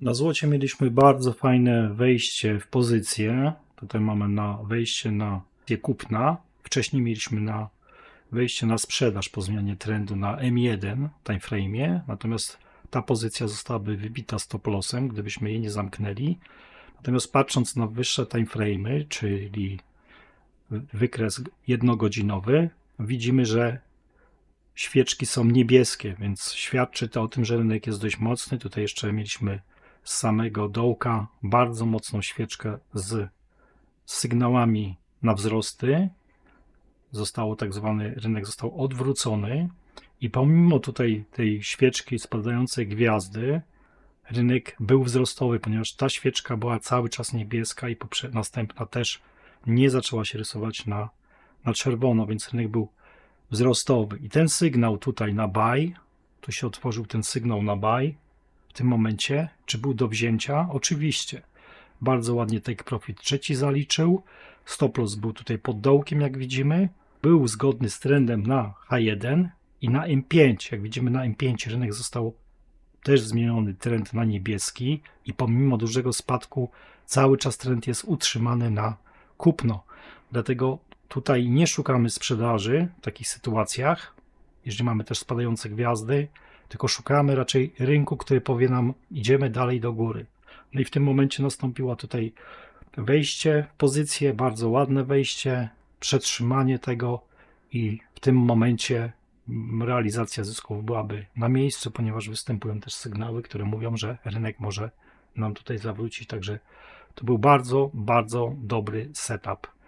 Na złocie mieliśmy bardzo fajne wejście w pozycję. Tutaj mamy wejście na kupna. Wcześniej mieliśmy wejście na sprzedaż po zmianie trendu na M1 timeframe'ie. Natomiast ta pozycja zostałaby wybita stop lossem, gdybyśmy jej nie zamknęli. Natomiast patrząc na wyższe timeframe'y, czyli wykres jednogodzinowy, widzimy, że świeczki są niebieskie, więc świadczy to o tym, że rynek jest dość mocny. Tutaj jeszcze mieliśmy z samego dołka bardzo mocną świeczkę z sygnałami na wzrosty. Rynek został odwrócony i pomimo tutaj tej świeczki spadającej gwiazdy, rynek był wzrostowy, ponieważ ta świeczka była cały czas niebieska i następna też nie zaczęła się rysować na czerwono, więc rynek był wzrostowy. I ten sygnał tutaj na buy, tu się otworzył ten sygnał na buy w tym momencie, czy był do wzięcia? Oczywiście. Bardzo ładnie take profit trzeci zaliczył. Stop loss był tutaj pod dołkiem, jak widzimy. Był zgodny z trendem na H1 i na M5. Jak widzimy na M5 rynek został też zmieniony trend na niebieski i pomimo dużego spadku cały czas trend jest utrzymany na kupno. Dlatego tutaj nie szukamy sprzedaży w takich sytuacjach, jeżeli mamy też spadające gwiazdy, tylko szukamy raczej rynku, który powie nam, idziemy dalej do góry. No i w tym momencie nastąpiło tutaj wejście w pozycję, bardzo ładne wejście, przetrzymanie tego i w tym momencie realizacja zysków byłaby na miejscu, ponieważ występują też sygnały, które mówią, że rynek może nam tutaj zawrócić, także to był bardzo, bardzo dobry setup.